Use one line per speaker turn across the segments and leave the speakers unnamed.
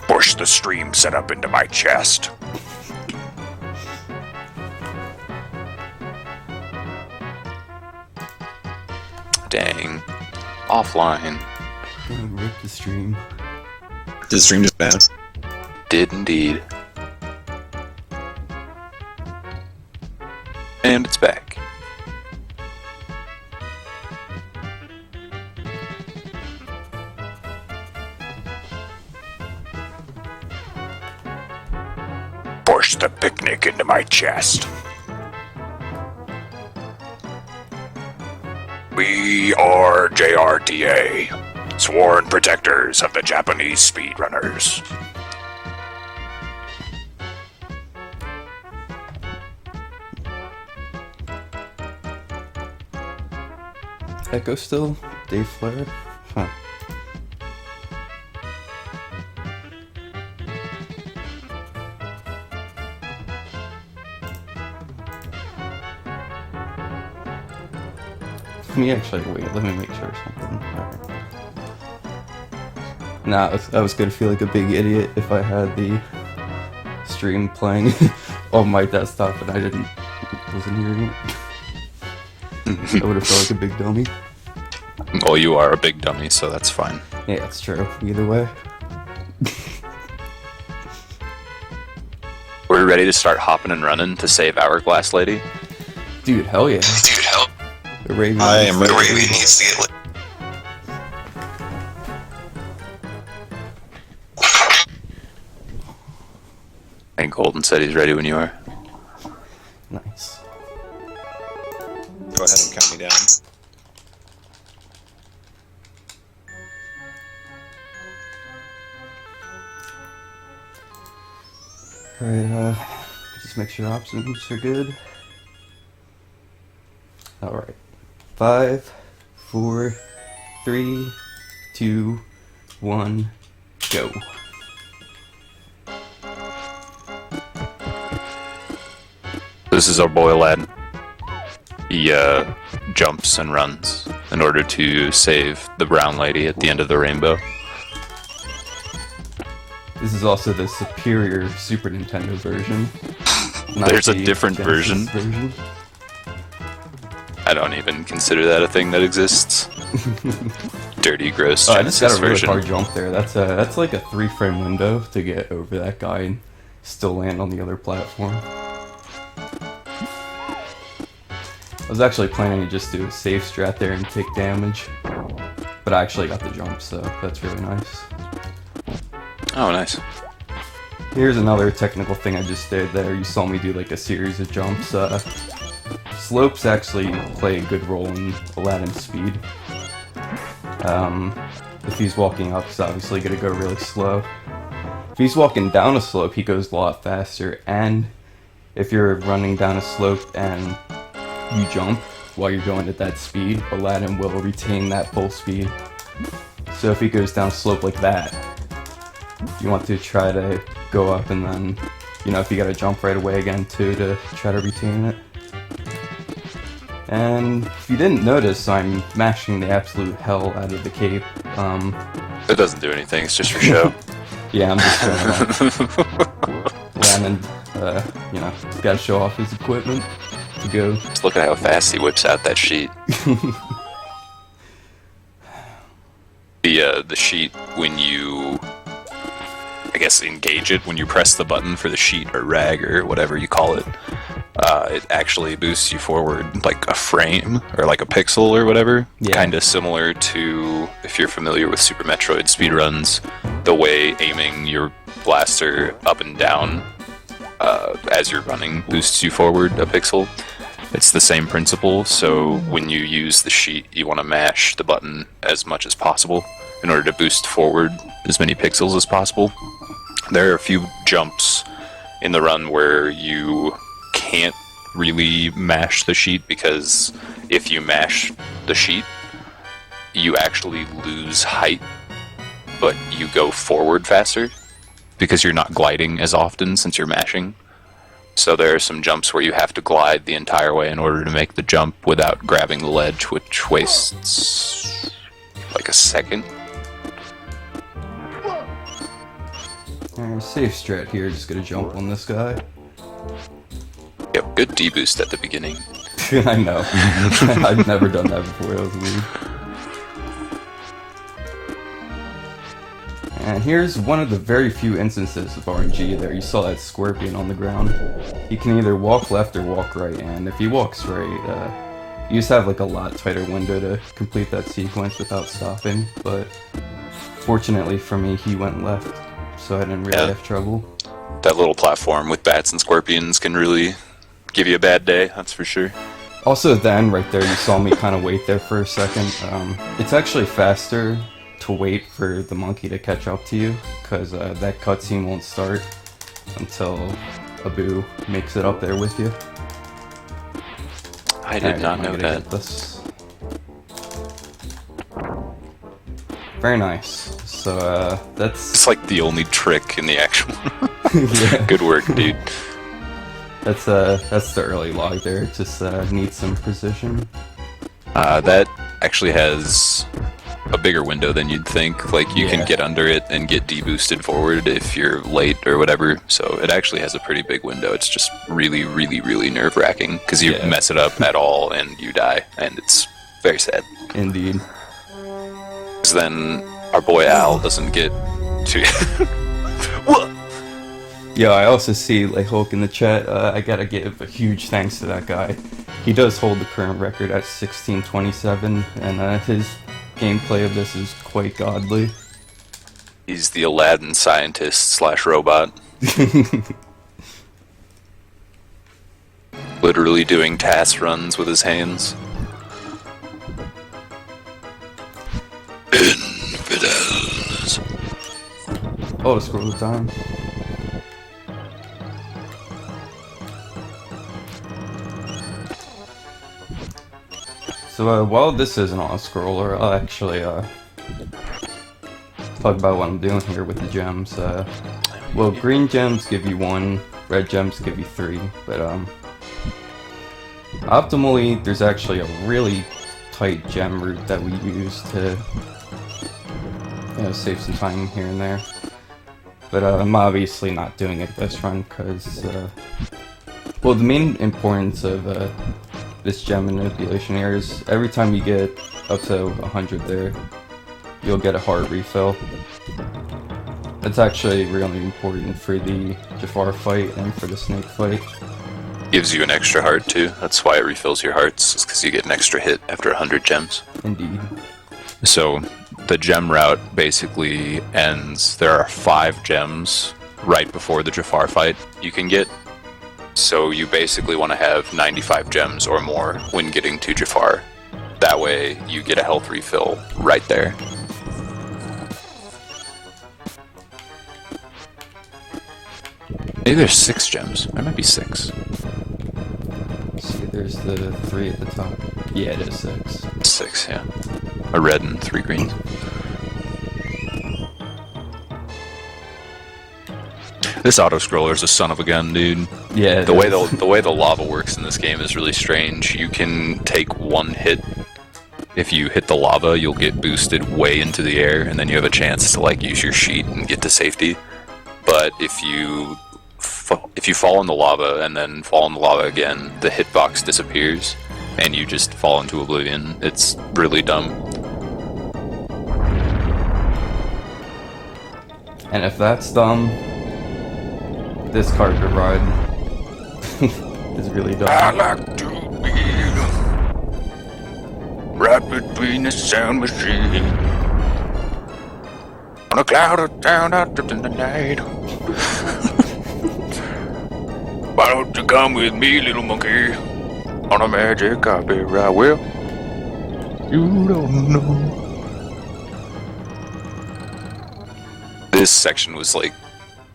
Push the stream setup into my chest. Dang. Offline.
Rip the stream.
Did the stream just pass?
Did indeed. And it's back. Push the picnic into my chest. We are JRTA, sworn protectors of the Japanese speedrunners.
Echo still? Dave Flair? Huh. Let me make sure something. Alright. Nah, I was gonna feel like a big idiot if I had the stream playing on my desktop and wasn't hearing it. I would have felt like a big dummy.
Well, you are a big dummy, so that's fine.
Yeah, it's true. Either way.
We're ready to start hopping and running to save Hourglass Lady?
Dude, hell yeah.
Dude, help!
The Raven
I am ready.
ready.
Needs to get lit.
And Golden said he's ready when you are.
Nice.
Go ahead and count me down.
Alright, just make sure options are good. Alright. 5, 4, 3, 2, 1, go.
This is our boy Aladdin. He jumps and runs in order to save the brown lady at the end of the rainbow.
This is also the superior Super Nintendo version. not
There's a
the
different
Genesis
version. I don't even consider that a thing that exists. Dirty, gross
Oh, I just
Genesis
got a really
version.
hard jump there. That's like a 3-frame window to get over that guy and still land on the other platform. I was actually planning to just do a safe strat there and take damage, but I actually got the jump, so that's really nice.
Oh, nice.
Here's another technical thing I just did there. You saw me do like a series of jumps. Slopes actually play a good role in Aladdin's speed. If he's walking up, he's obviously going to go really slow. If he's walking down a slope, he goes a lot faster. And if you're running down a slope and you jump while you're going at that speed, Aladdin will retain that full speed. So if he goes down a slope like that, you want to try to go up and then, if you gotta jump right away again too to try to retain it. And if you didn't notice, I'm mashing the absolute hell out of the cape.
It doesn't do anything, it's just for show.
Yeah, I'm just showing off. Landon, gotta show off his equipment to go.
Just look at how fast he whips out that sheet. The sheet, when you, I guess, engage it, when you press the button for the sheet or rag or whatever you call it, it actually boosts you forward like a frame or like a pixel or whatever.
Yeah.
Kind of similar to, if you're familiar with Super Metroid speedruns, the way aiming your blaster up and down as you're running boosts you forward a pixel. It's the same principle, so when you use the sheet, you want to mash the button as much as possible in order to boost forward as many pixels as possible. There are a few jumps in the run where you can't really mash the sheet, because if you mash the sheet, you actually lose height, but you go forward faster because you're not gliding as often since you're mashing. So there are some jumps where you have to glide the entire way in order to make the jump without grabbing the ledge, which wastes like a second.
Alright, safe strat here, just gonna jump on this guy.
Yep, good D-boost at the beginning.
I know. I've never done that before, that was weird. And here's one of the very few instances of RNG there. You saw that scorpion on the ground. He can either walk left or walk right, and if he walks right, you just have like a lot tighter window to complete that sequence without stopping, but fortunately for me, he went left, so I didn't really have trouble.
That little platform with bats and scorpions can really give you a bad day, that's for sure.
Also at the end right there, you saw me kind of wait there for a second. It's actually faster to wait for the monkey to catch up to you, because that cutscene won't start until Abu makes it up there with you.
I did not know that.
This. Very nice. So that's
It's like the only trick in the actual.
yeah.
Good work, dude.
That's the early log there. It just needs some precision.
That actually has a bigger window than you'd think. Like, you can get under it and get deboosted forward if you're late or whatever. So it actually has a pretty big window. It's just really, really, really nerve-wracking because you mess it up at all and you die, and it's very sad.
Indeed.
Because then our boy Al doesn't get to. What?
Yeah, I also see like Hulk in the chat. I gotta give a huge thanks to that guy. He does hold the current record at 1627, and his gameplay of this is quite godly.
He's the Aladdin scientist / robot. Literally doing task runs with his hands. Infidels.
Oh, scroll the time. So while this isn't on a scroller, I'll actually talk about what I'm doing here with the gems. Well, green gems give you 1, red gems give you 3, but optimally, there's actually a really tight gem route that we use to save some time here and there. But I'm obviously not doing it this run because, well, the main importance of this gem manipulation here is every time you get up to 100 there, you'll get a heart refill. That's actually really important for the Jafar fight and for the snake fight.
Gives you an extra heart too. That's why it refills your hearts, is because you get an extra hit after 100 gems.
Indeed.
So the gem route basically ends. There are 5 gems right before the Jafar fight you can get. So you basically want to have 95 gems or more when getting to Jafar. That way you get a health refill right there. Maybe there's 6 gems. There might be 6.
See, there's the 3 at the top. Yeah, it is 6.
6, yeah. A red and 3 greens. This auto-scroller is a son of a gun, dude.
Yeah,
The way the lava works in this game is really strange. You can take 1 hit. If you hit the lava, you'll get boosted way into the air, and then you have a chance to like use your sheet and get to safety. But if you fall in the lava and then fall in the lava again, the hitbox disappears, and you just fall into oblivion. It's really dumb.
And if that's dumb, this carpet ride is really dumb.
I like to be right between the sound machine on a cloud of sound out in the night. Why don't you come with me, little monkey, on a magic carpet ride? Well, you don't know. This section was like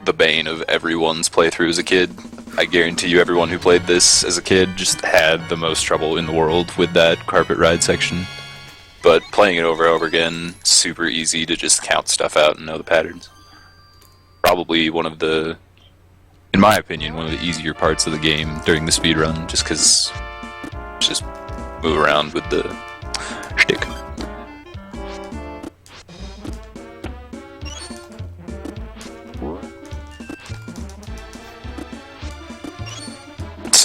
the bane of everyone's playthrough as a kid. I guarantee you everyone who played this as a kid just had the most trouble in the world with that carpet ride section. But playing it over and over again, super easy to just count stuff out and know the patterns. Probably one of the, in my opinion, one of the easier parts of the game during the speedrun, just because just move around with the shtick.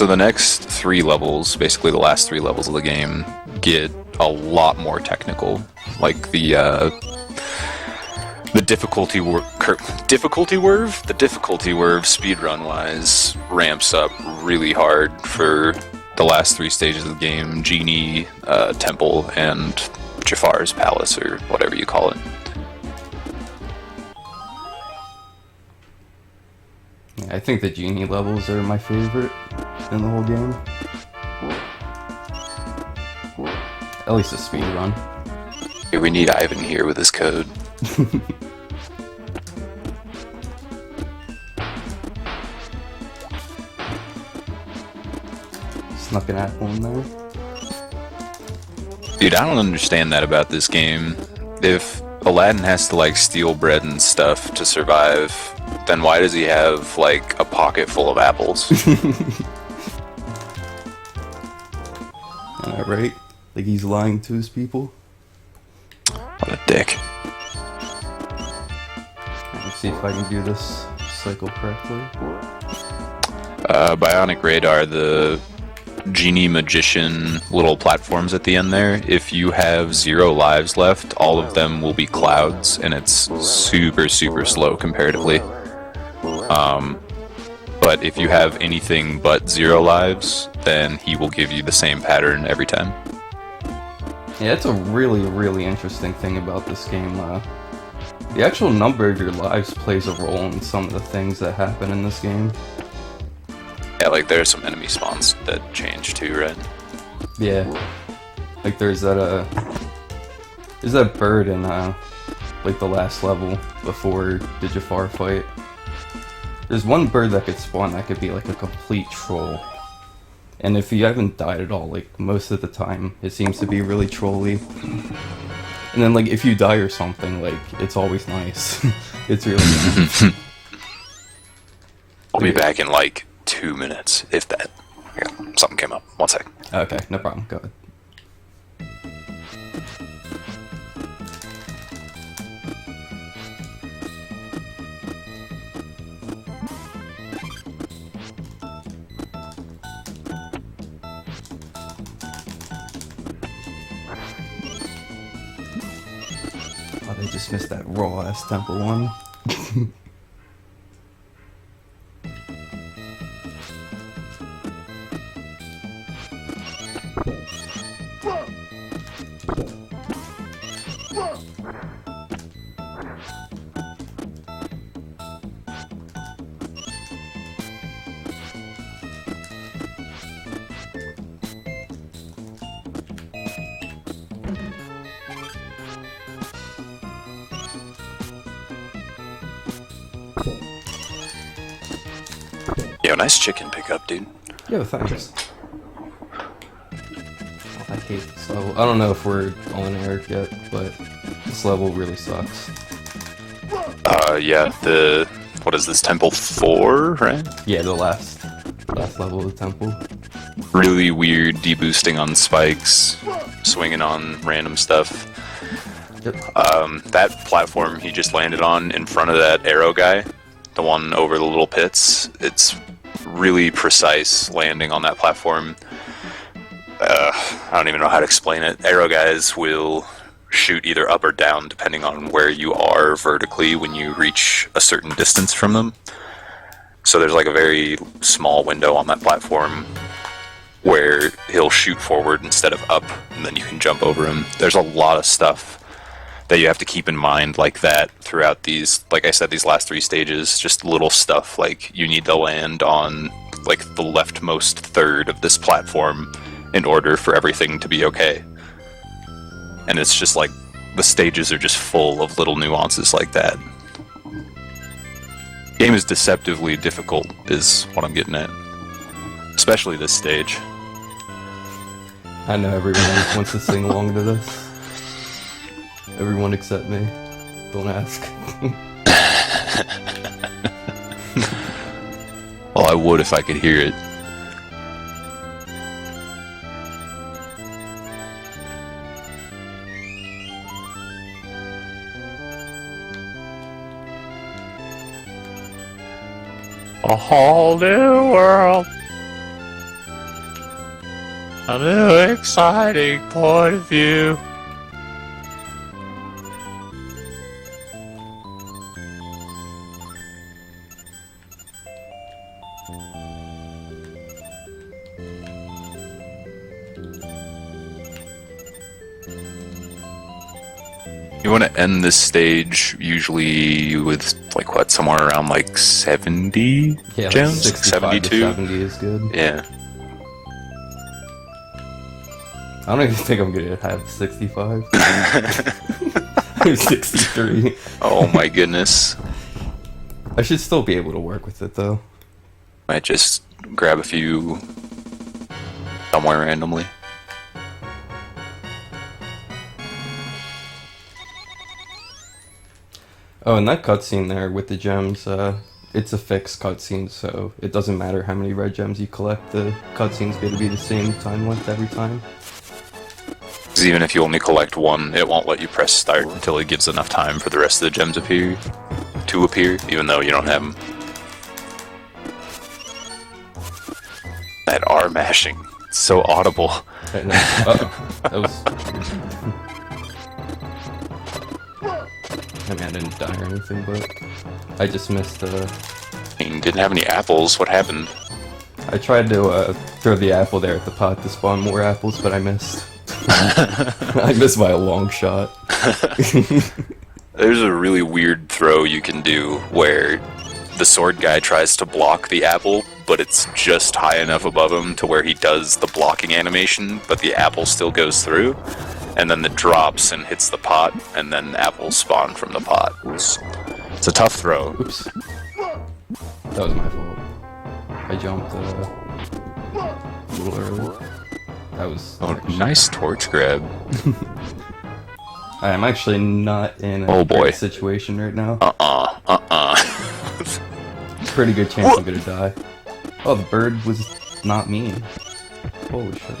So the next 3 levels, basically the last 3 levels of the game, get a lot more technical. Like the difficulty curve speedrun wise ramps up really hard for the last 3 stages of the game: Genie, Temple, and Jafar's Palace, or whatever you call it.
I think the Genie levels are my favorite in the whole game. At least a speed run.
Here, we need Ivan here with his code.
Snuck an apple in there.
Dude, I don't understand that about this game. If Aladdin has to like steal bread and stuff to survive, then why does he have like a pocket full of apples?
Right? Like he's lying to his people.
What a dick.
Let's see if I can do this cycle correctly.
Bionic Radar, the Genie Magician little platforms at the end there, if you have 0 lives left, all of them will be clouds, and it's super, super slow comparatively. But if you have anything but 0 lives, then he will give you the same pattern every time.
Yeah, that's a really, really interesting thing about this game. The actual number of your lives plays a role in some of the things that happen in this game.
Yeah, like there are some enemy spawns that change too, right?
Yeah. Like there's that bird in like the last level before the Jafar fight. There's one bird that could spawn that could be like a complete troll. And if you haven't died at all, like most of the time, it seems to be really trolly. And then like if you die or something, like it's always nice. It's really nice.
I'll be back in like 2 minutes, if that. Yeah, something came up. 1 sec.
Okay, no problem. Go ahead. Oh, they just missed that raw ass temple one.
Yo, nice chicken pickup, dude.
Yo, thanks. I hate this level. I don't know if we're on air yet, but this level really sucks.
Yeah, what is this, Temple 4, right?
Yeah, the last level of the temple.
Really weird deboosting on spikes, swinging on random stuff.
Yep.
That platform he just landed on in front of that arrow guy, the one over the little pits, it's really precise landing on that platform. I don't even know how to explain it. Arrow guys will shoot either up or down depending on where you are vertically when you reach a certain distance from them. So there's like a very small window on that platform where he'll shoot forward instead of up, and then you can jump over him. There's a lot of stuff that you have to keep in mind like that throughout these, like I said, these last 3 stages. Just little stuff like you need to land on like the leftmost third of this platform in order for everything to be okay. And it's just like the stages are just full of little nuances like that. Game is deceptively difficult is what I'm getting at, especially this stage.
I know everyone wants to sing along to this. Everyone except me. Don't ask.
Well, I would if I could hear it. A whole new world. A new exciting point of view. You want to end this stage usually with, like, what, somewhere around, like, 70
Yeah, like
gems?
65 to
72?
70 is good.
Yeah.
I don't even think I'm gonna have 65. I'm 63.
Oh my goodness.
I should still be able to work with it though.
Might just grab a few somewhere randomly.
Oh, and that cutscene there with the gems, it's a fixed cutscene, so it doesn't matter how many red gems you collect, the cutscene's going to be the same time length every time.
'Cause even if you only collect one, it won't let you press start until it gives enough time for the rest of the gems to appear, even though you don't have them. That R mashing, it's so audible.
Uh-oh. That was... I mean, I didn't die or anything, but I just missed,
You didn't have any apples, what happened?
I tried to, throw the apple there at the pot to spawn more apples, but I missed. I missed by a long shot.
There's a really weird throw you can do where the sword guy tries to block the apple, but it's just high enough above him to where he does the blocking animation, but the apple still goes through, and then it drops and hits the pot, and then apples spawn from the pot. It's a tough throw.
Oops. That was my fault. I jumped, a little early. That was...
Oh, nice torch grab.
I'm actually not in a
Oh, boy.
great situation right now. Pretty good chance I'm gonna die. Oh, the bird was not mean. Holy shit.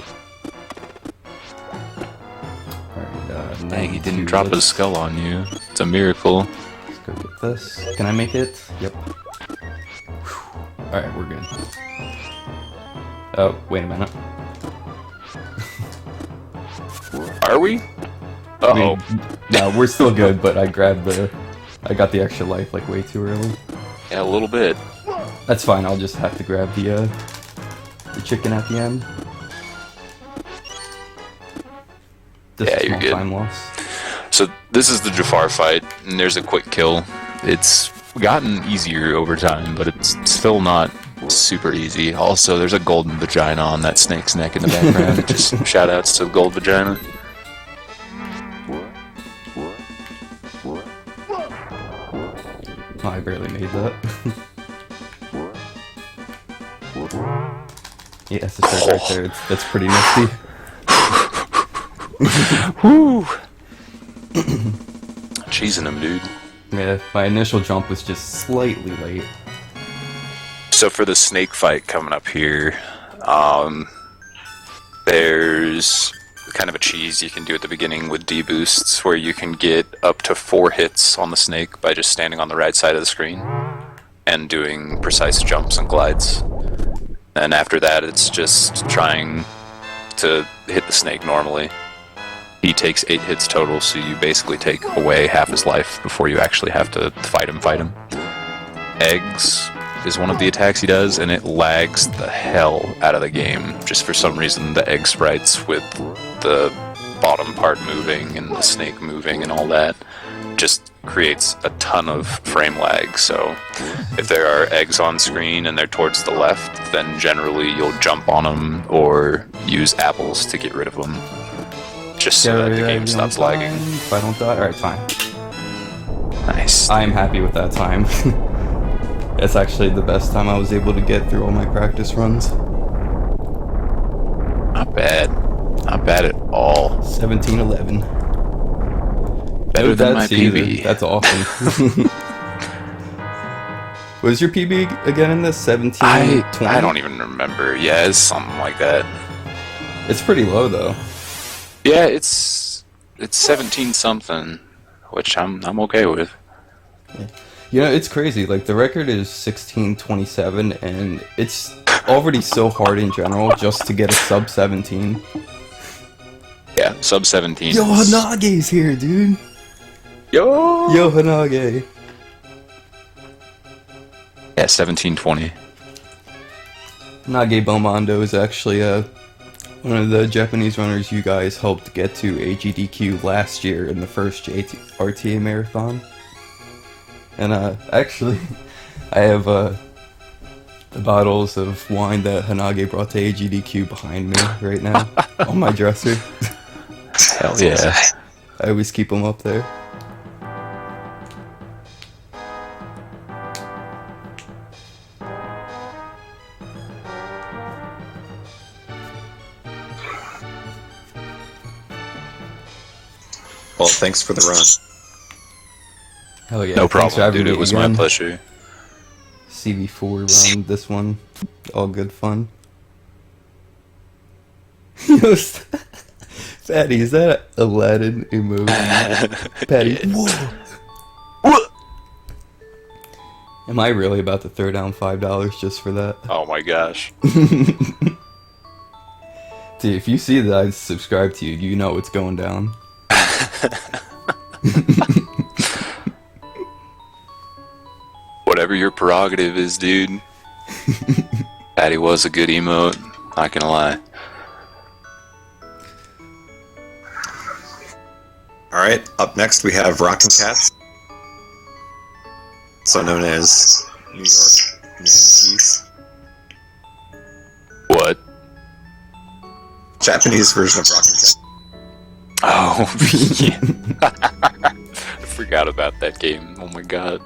Alright,
Dang, he didn't drop his skull on you. It's a miracle.
Let's go get this. Can I make it? Yep. Alright, we're good. Oh, wait a minute.
Are we? Uh-oh.
No, we're still good, but I got the extra life like way too early.
Yeah, a little bit.
That's fine, I'll just have to grab the chicken at the end. Just
Yeah,
a
you're
small
good.
time loss.
So this is the Jafar fight, and there's a quick kill. It's gotten easier over time, but it's still not super easy. Also, there's a golden vagina on that snake's neck in the background. Just shout outs to gold vagina.
Oh, I barely made that. Yeah, it's just right there. That's pretty nifty.
Woo! Cheesing him, dude.
Yeah, my initial jump was just slightly late.
So for the snake fight coming up here, there's kind of a cheese you can do at the beginning with D-boosts where you can get up to 4 hits on the snake by just standing on the right side of the screen and doing precise jumps and glides. And after that, it's just trying to hit the snake normally. He takes 8 hits total, so you basically take away half his life before you actually have to fight him. Eggs is one of the attacks he does, and it lags the hell out of the game. Just for some reason, the egg sprites with the bottom part moving and the snake moving and all that just creates a ton of frame lag. So if there are eggs on screen and they're towards the left, then generally you'll jump on them or use apples to get rid of them, just so that the game stops lagging.
If I don't die, alright, fine.
Nice.
I'm happy with that time. That's actually the best time I was able to get through all my practice runs.
Not bad. Not bad at all.
17-11.
Better than my
either.
PB.
That's awesome. Was your PB again in this? 17?
I don't even remember. Yeah, it's something like that.
It's pretty low though.
Yeah, it's 17 something, which I'm okay with.
Yeah. You know, it's crazy. Like the record is 16:27, and it's already so hard in general just to get a sub 17.
Yeah, sub 17.
Yo, Hanage's here, dude. Yo, Hanage.
Yeah, 1720.
Hanage Bomondo is actually one of the Japanese runners you guys helped get to AGDQ last year in the first JRTA marathon. And actually, I have the bottles of wine that Hanage brought to AGDQ behind me right now on my dresser.
Hell yeah.
I always keep them up there.
Well, thanks for the run.
Hell yeah.
No
thanks for
problem,
having
dude.
me
It was
again.
my pleasure.
CV4 run, this one. All good fun. Yo, Patty, is that Aladdin emote? Patty, whoa! Am I really about to throw down $5 just for that?
Oh my gosh.
Dude, if you see that I subscribe to you, you know what's going down.
Whatever your prerogative is, dude. Patty was a good emote, not gonna lie.
Alright, up next we have Rockin' Cats, also known as New York Yankees.
What?
Japanese version of Rockin' Cats.
Oh, yeah. I forgot about that game. Oh my god.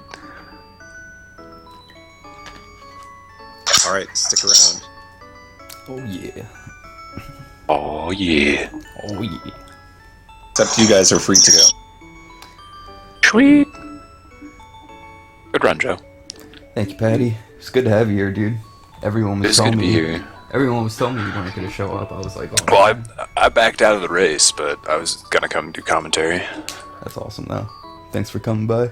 Alright, stick around.
Oh yeah.
Oh yeah.
Oh yeah.
Except you guys are free to go.
Sweet. Good run, Joe.
Thank you, Patty. It's good to have you here, dude. Everyone was
It's good
telling
to be
me.
here.
Everyone was telling me you weren't gonna show up. I was like, oh,
Well, I backed out of the race, but I was gonna come do commentary.
that's awesome though. Thanks for coming by.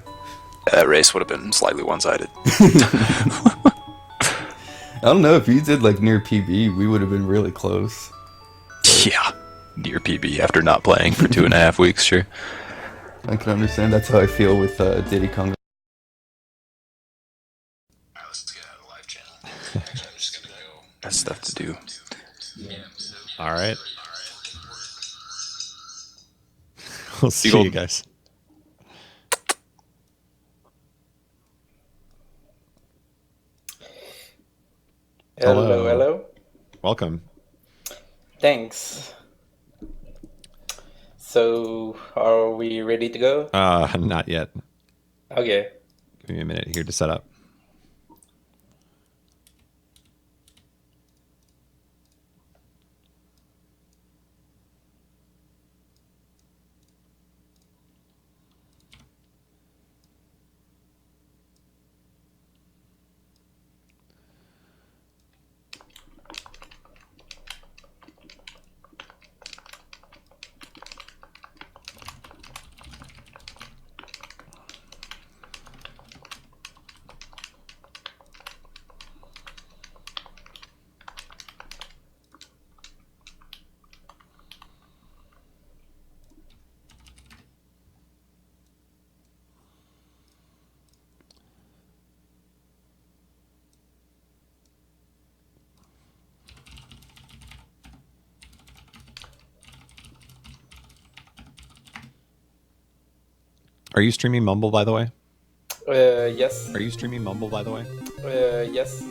That race would have been slightly one-sided.
I don't know if you did like near PB, we would have been really close.
Yeah. Near PB after not playing for 2.5 weeks, sure.
I can understand. That's how I feel with Diddy Kong.
That's stuff to do.
All right. We'll see
Eagle.
you guys.
Hello, hello.
Welcome.
Thanks. So, are we ready to go?
Not yet.
Okay.
Give me a minute here to set up. Are you streaming Mumble, by the way?
Yes.
Are you streaming Mumble, by the way?
Yes.